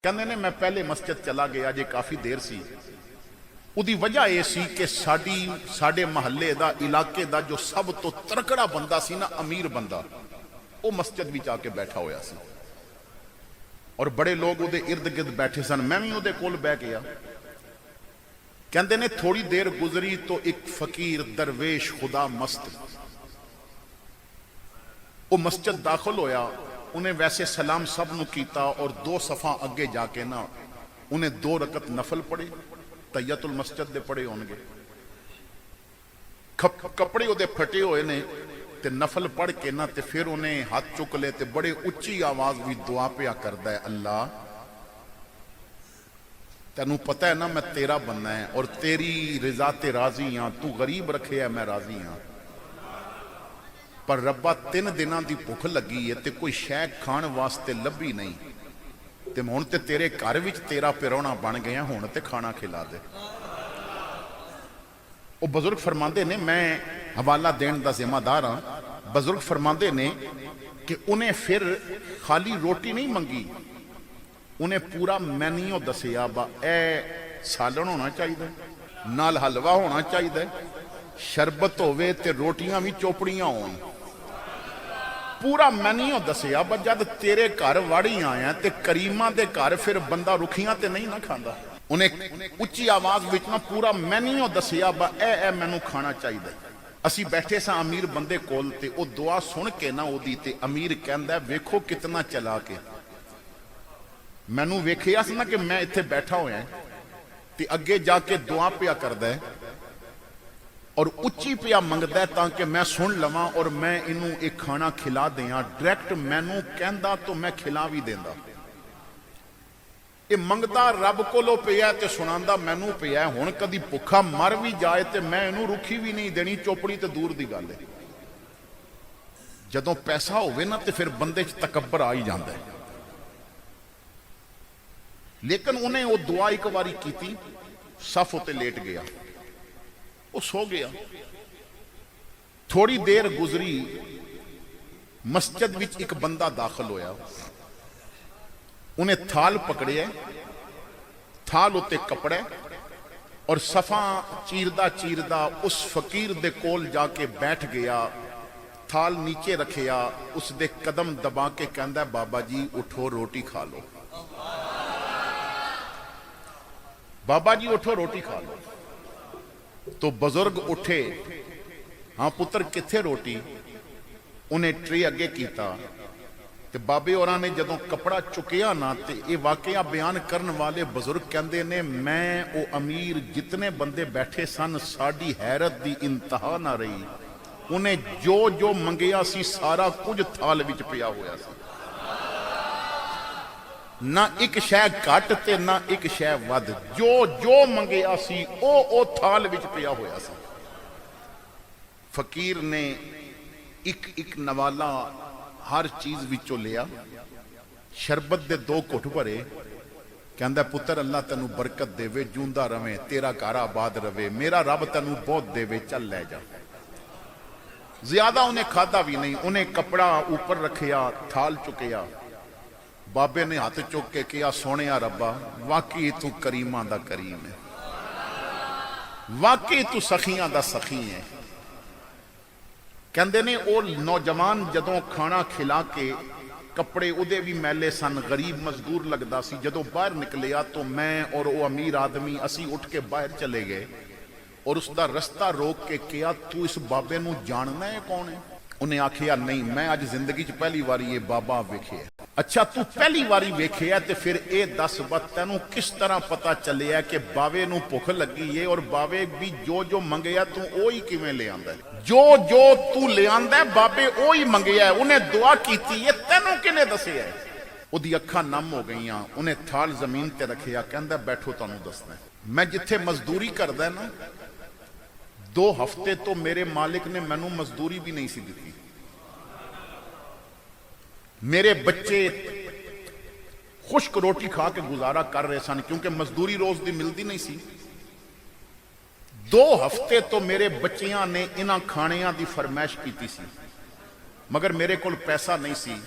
कहते ने मैं पहले मस्जिद चला गया जे काफ़ी देर सी। उदी वजह यह सी कि साडे महल्ले दा इलाके दा जो सब तो तड़कड़ा बंदा सी ना, अमीर बंदा, वो मस्जिद विच आके बैठा होया सी और बड़े लोग उहदे इर्द गिर्द बैठे सन। मैं भी उहदे कोल बैठ गया। कहते ने थोड़ी देर गुजरी तो एक फकीर दरवेश खुदा मस्त वो मस्जिद दाखिल होया। उन्हें वैसे सलाम सब नूं कीता और दो सफ़ा अगे जाके ना उन्हें 2 रकत नफल पढ़े, तहियतुल मस्जिद दे पढ़े होणगे। कपड़े उहदे फटे हुए ने ते नफल पढ़ के ना ते फिर उन्हें हाथ चुक ले ते बड़े उच्ची आवाज भी दुआ पिया करदा है, अल्लाह तैनू पता है ना मैं तेरा बनना है और तेरी रिजा ते राजी हाँ, तू गरीब रखे है मैं राजी हाँ, पर रब्बा 3 दिनों की भुख लगी है ते कोई शै खाण वास्ते लभी नहीं ते हुण ते तेरे घर विच तेरा पिरौना बन गया, हुण ते खाना खिला दे। वो बजुर्ग फरमाते ने, मैं हवाला देने का जिम्मेदार हाँ। बजुर्ग फरमाते ने कि उन्हें फिर खाली रोटी नहीं मंगी, उन्हें पूरा मैन्यू दसिया बा ए सालन होना चाहिए, नाल हलवा होना चाहिए, शरबत होवे ते रोटियां भी चोपड़ियां होन, पूरा मैन्यू दसिया। बा जद तेरे घर वाड़ी आया ते करीमा दे घर फिर बंदा रुखियां ते नहीं ना खांदा। उन्हें उच्ची आवाज विच ना पूरा मैन्यू दसिया बा ए मैनू खाना चाहिए। असी बैठे सा अमीर बंदे कोल ते ओ दुआ सुन के ना ओदी ते अमीर कहंदा वेखो कितना चला के मैनू वेखिया सी ना कि मैं इत्थे बैठा होया ते अगे जाके दुआ पिया करदा है और उच्ची पिया मंगदा ताकि मैं सुन लवां और मैं इनू एक खाना खिला दियां। डायरैक्ट मैनू कहंदा तो मैं खिला भी देंदा। ये मंगदा रब कोलों पिया ते सुनांदा मैनू पिया। हुण कदी भुखा मर भी जाए ते मैं इनू रुखी भी नहीं देनी, चोपड़ी ते दूर दी गल है। जदों पैसा होवे ना ते फिर बंदे च तकब्बर आ ही जांदा है। लेकिन उन्हें वो दुआ एक बारी कीती, सफ उत्ते लेट गया, वो सो गया। थोड़ी देर गुजरी, मस्जिद विच एक बंदा दाखिल होया। उन्हें थाल पकड़िया, थाल उत्ते कपड़े और सफा चीरदा चीरदा उस फकीर दे कोल जाके बैठ गया। थाल नीचे रखिया, उस दे कदम दबा के कहंदा बाबा जी उठो रोटी खा लो, बाबा जी उठो रोटी खा लो। तो बुजुर्ग उठे, हाँ पुत्र किथे रोटी? उन्हें ट्रे अगे कीता ते बाबे होरां ने जदों कपड़ा चुकिया ना ते ये वाकया बयान करने वाले बुजुर्ग कहंदे ने, मैं वो अमीर जितने बंदे बैठे सन साडी हैरत दी इंतहा ना रही। उन्हें जो जो मंगिया सी सारा कुछ थाल विच पिया होया सी, ना एक शै घट ते ना एक शै वध। जो जो मंगिया सी ओ थाल विच पिया होया सी। फकीर ने एक नवाला हर चीज विचों लिया, शरबत दे 2 घुट भरे, कहंदा पुत्र अल्लाह तैनू बरकत देवे, जूंदा रवे, तेरा घर आबाद रवे, मेरा रब तैनू बहुत देवे, चल ले जा। ज्यादा उन्हें खादा भी नहीं। उन्हें कपड़ा ऊपर रखिया, थाल चुकिया, बाबे ने हाथ चुक के किया, सोने रब्बा वाकई तू करीमा दा करीम है, वाकई तू सखियां दा सखी है। कहंदे ने वो नौजवान जदों खाना खिला के, कपड़े उदे भी मैले सन, गरीब मजदूर लगदा सी, जदों बाहर निकलिया तो मैं और वो अमीर आदमी असी उठ के बाहर चले गए और उसका रस्ता रोक के किया, तू इस बाबे नू जानना है कौन है? उन्हें आखिया नहीं, मैं अज जिंदगी च पहली बार ये बाबा वेखे। अच्छा तू पहली बारी वेखे ते फिर ए दस बत तैनू किस तरह पता चलिया कि बावे नू भुख लगी है और बावे भी जो जो मंगया तू ओ ही किवें ले आंदा है? जो जो तू ले आंदा है बाबे ओ ही मंगया है। उन्हें दुआ कीती है, तैनू किने दसिया है? उहदी अखां नम हो गईयां। उन्हें थाल जमीन ते रखिया, कहंदा बैठो तुहानू दसदा, मैं जिथे मजदूरी करदा ना 2 हफ्ते तो मेरे मालिक ने मैनू मजदूरी भी नहीं सी दी। मेरे बच्चे खुश्क रोटी खा के गुजारा कर रहे सन क्योंकि मजदूरी रोज दी मिलती नहीं सी। 2 हफ्ते तो मेरे बच्चियां ने इन्हां खाणियां दी फरमाइश की सी, मगर मेरे कोल पैसा नहीं सी।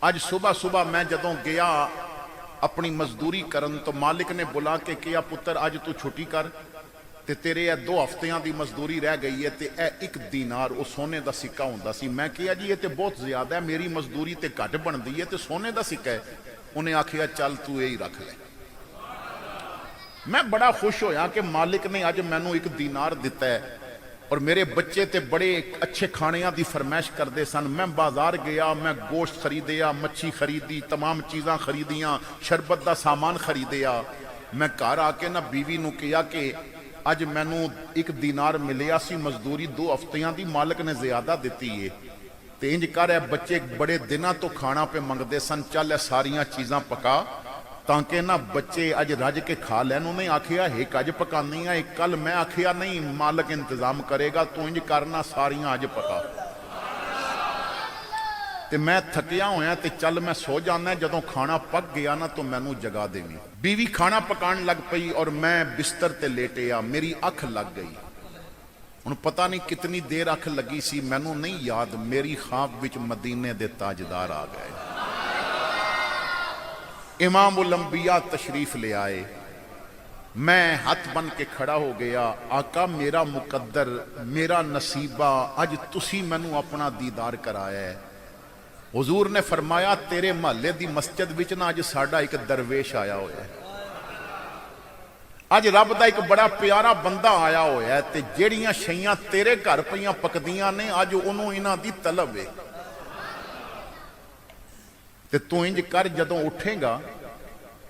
अज सुबह सुबह मैं जदों गया अपनी मजदूरी करन तो मालिक ने बुला के कहा पुत्र अज तू छुट्टी कर ते तेरे ए 2 हफ्तियां दी मजदूरी रह गई है ते ए 1 दीनार वो सोने का सिक्का हुंदा सी। मैं कहा जी ये तो बहुत ज्यादा है, मेरी मजदूरी तो घट बनती है तो सोने का सिक्का है। उन्हें आखिया चल तू यही रख ले। मैं बड़ा खुश होया कि मालिक ने अज मैनू 1 दीनार दिता है और मेरे बच्चे ते बड़े अच्छे खाणियां दी फरमाइश करते सन। मैं बाजार गया, मैं गोश्त खरीदिया, मच्छी खरीदी, तमाम चीज़ां खरीदियां, शरबत का सामान खरीदिया। मैं घर आके ना बीवी नूं कहा कि अज मैनू 1 दीनार मिलिया सी, मजदूरी 2 हफ्तियां दी मालिक ने ज्यादा दी है ते इंज कर है बच्चे बड़े दिनों तो खाना पे मंगते सन, चल ए सारियां चीज़ां पका ताकि ना बच्चे अज रज के खा लैन। उन्हें आखिया एक अज पकानी है, एक कल। मैं आखिया नहीं, मालिक इंतजाम करेगा, तू इंज करना सारियां अज पका। ते मैं थकिया होया ते चल मैं सो जाना। जदों खाना पक गया ना तो मैनू जगा देनी। बीवी खाना पकान लग पई और मैं बिस्तर ते लेटिया, मेरी अख लग गई। हुण पता नहीं कितनी देर अख लगी सी, मैनू नहीं याद। मेरी ख्वाब विच मदीने दे ताजदार आ गए, इमाम उल अंबिया तशरीफ ले आए। मैं हाथ बन के खड़ा हो गया, आका मेरा मुकद्दर, मेरा नसीबा, अज तुसी मैनू अपना दीदार कराया है। हुजूर ने फरमाया तेरे महल्ले दी मस्जिद विच ना अज साडा एक दरवेश आया होया है, अज रब दा एक बड़ा प्यारा बंदा आया होया है ते जेड़ियां शैयां तेरे घर पईयां पकदियां ने अज ओनू इन्हां दी तलब है। ते तू इंज कर जदों उठेगा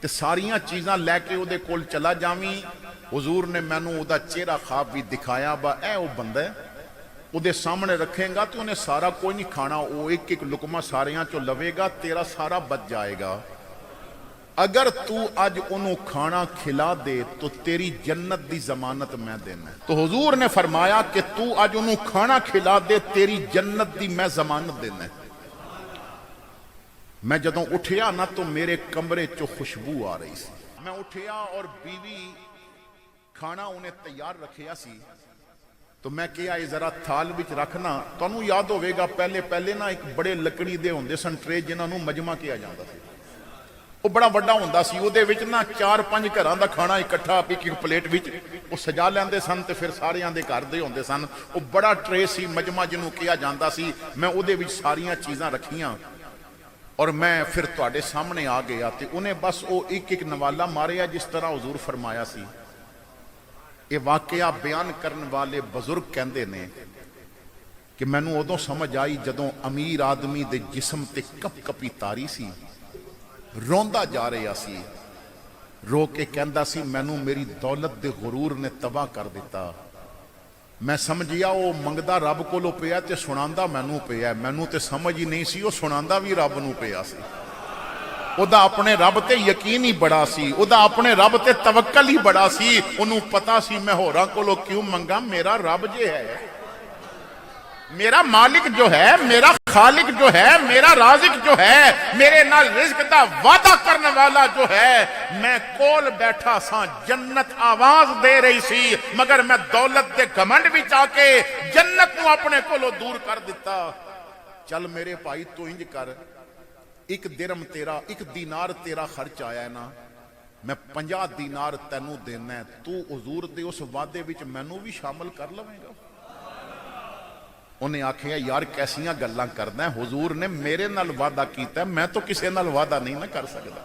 ते सारियां चीज़ां लैके उहदे कोल चला जावी। हुजूर ने मैनू उहदा चेहरा ख्वाब भी दिखाया, बा ए वो बंदा है, उहदे सामने रखेगा तो उन्हें सारा कोई नहीं खाना, वो 1-1 लुकमा सारियां चो लवेगा, तेरा सारा बच जाएगा। अगर तू अज उन्हों खाना खिला दे तो तेरी जन्नत दी जमानत मैं देना। तो हुजूर ने फरमाया कि तू अज उन्हों खाना खिला दे, तेरी जन्नत दी मैं जमानत देना। मैं जदों उठिया ना तो मेरे कमरे चो खुशबू आ रही सी। मैं उठिया और बीवी खाना उन्हें तैयार रखिया सी तो मैं कहा जरा थाल विच रखना। तुहानू याद होवेगा पहले पहले ना एक बड़े लकड़ी दे हुंदे सन ट्रे जिन्होंने मजमा किया जाता सी, वो बड़ा वड्डा हुंदा सी, उहदे विच ना 4-5 घरां दा खाना इकट्ठा एक प्लेट विच वो सजा लैंदे सन ते फिर सारियां दे घर दे हुंदे सन। वो बड़ा ट्रे सी, मजमा जिन्हों किया जाता सी। मैं उहदे विच सारियां चीज़ां रखियां और मैं फिर तुहाडे सामने आ गया ते उन्हें बस वो 1-1 नवाला मारिया जिस तरह हुजूर फरमाया सी। ये वाकया बयान करने वाले बुजुर्ग कहते ने कि मैनू उदों समझ आई जदों अमीर आदमी दे जिस्म ते कप कपी तारी सी, रोंदा जा रहा सी, रो के कहंदा सी मैनू मेरी दौलत दे गुरूर ने तबाह कर दिता। मैं समझिया वो मंगदा रब कोलों पिया ते सुनांदा मैनू पिया। मैनू ते समझ ही नहीं सी, वो सुनांदा भी रब नू पिया सी। उहदा अपने रब ते यकीन ही बड़ा सी, उहदा अपने रब ते तवक्कल ही बड़ा सी। उन्होंने पता सी मैं होरां कोलों क्यों मंगा, मेरा रब जे है, मेरा मालिक जो है, मेरा खालिक जो है, मेरा राजिक जो है, मेरे नाल रिज़्क दा वादा करने वाला जो है, मैं कोल बैठा सा, जन्नत आवाज दे रही सी, मगर मैं दौलत दे घमंड विच आके जन्नत नू अपने कोलों दूर कर दिता। चल मेरे भाई तू इंज कर, 1 दिरहम तेरा, 1 दीनार तेरा खर्च आया है ना, मैं 50 दीनार तैनू देना है, तू हुजूर दे उस वादे विच मैनू भी शामिल कर लवेगा। उन्हें आखिया यार कैसियां गल्लां करदा है, हुजूर ने मेरे नाल वादा कीता, मैं तो किसी नाल वादा नहीं ना कर सकता।